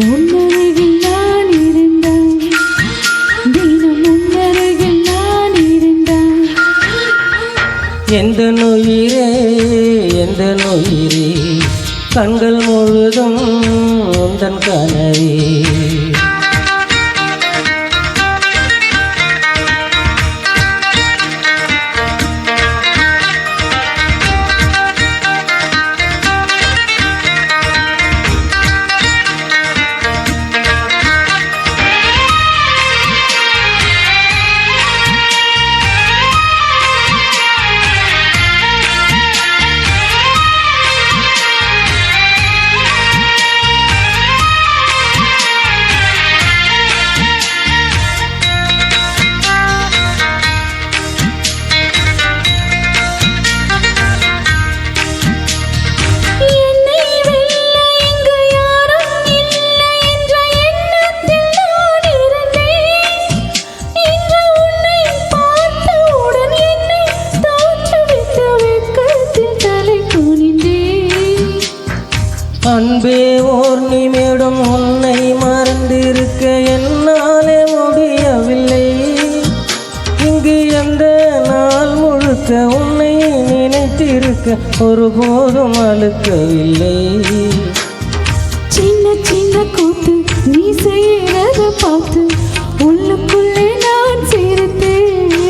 உன்னருகில் நான் இருந்தான் தினம் உன்னருகில் நான் இருந்தான் எந்த நுயிரே எந்த நுயிரே கண்கள் முழுதும் உந்தன் கனவே அன்பே ஓர் நிமிடம் உன்னை மறந்திருக்க என்னாலே முடியவில்லை இங்கு எந்த நாள் முழுக்க உன்னை நினைத்திருக்க ஒருபோதும் அழுக்கவில்லை சின்ன சின்ன கூத்து நீ செய்யறத பார்த்து உள்ளுக்குள்ளே நான் சேர்த்தேன்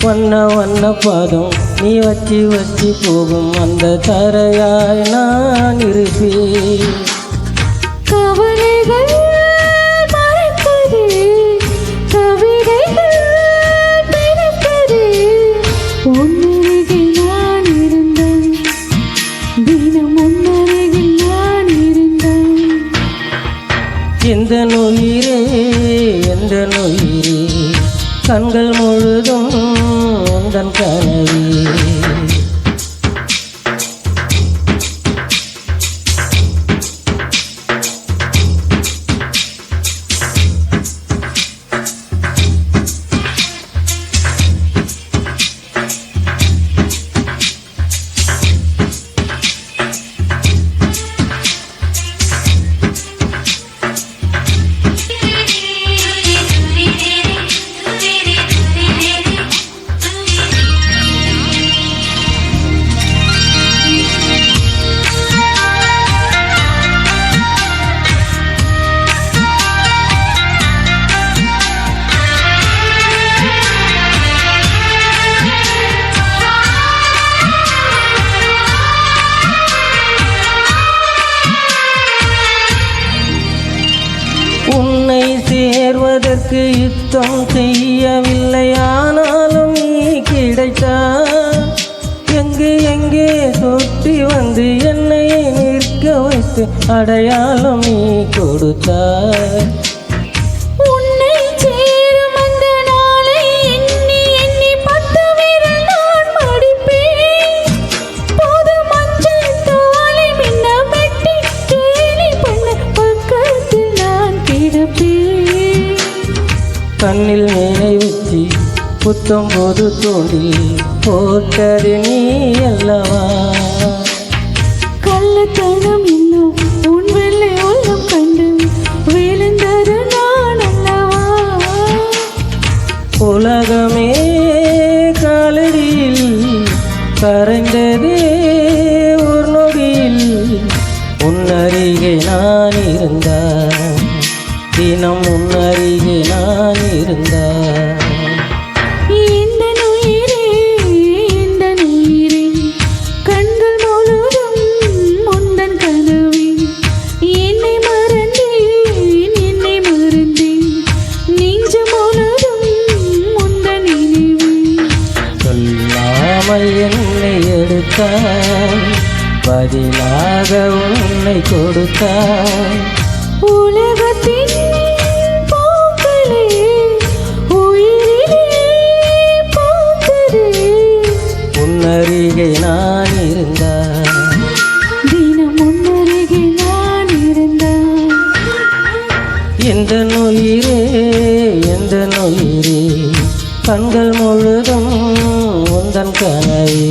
வண்ண வண்ண பாதம் நீ வச்சி வச்சி போகும் அந்த தரையாய் நான் இருப்பேன் கவலைகள் மறப்பதே கவிதைகள் பிறப்பதே உன்னருகில் நான் இருந்தான் தினம் உன்னருகில் நான் இருந்தான் எந்த நுயிரே எந்த நுயிரே கண்கள் முழுதும் உந்தன் கனவே உன்னை சேர்வதற்கு யுத்தம் செய்யவில்லை ஆனாலும் நீ கிடைத்தாய் எங்கு எங்கே சுற்றி வந்து என்னை நிற்க வைத்து அடையாளம் நீ கொடுத்தாய் கண்ணில் மேனை வச்சு புத்தம் போது தோண்டி போட்டது நீ அல்லவா கள்ளத்தனம் இன்னும் உன் வெள்ளை உள்ளம் கண்டு விழுந்தது நான் அல்லவா உலகமே காலடியில் கரைந்ததே ஒரு நொடியில் உன்னருகே நான் இருந்தான் தினம் உன்னருகே நான் இருந்தான் இந்த நுயிரே கண்கள் முழுதும் உந்தன் கனவே என்னை மறந்தேன் நெஞ்சம் முழுதும் உந்தன் நினைவே சொல்லாமல் என்னை எடுத்தாய் பதிலாக உன்னை கொடுத்தாய் உலகத்தின் பூக்களே உயிரிலே பூத்ததே உன்னருகே நான் இருந்தான் தினம் உன்னருகே நான் இருந்தான் எந்த நுயிரே கண்கள் முழுதும் உந்தன் கனவே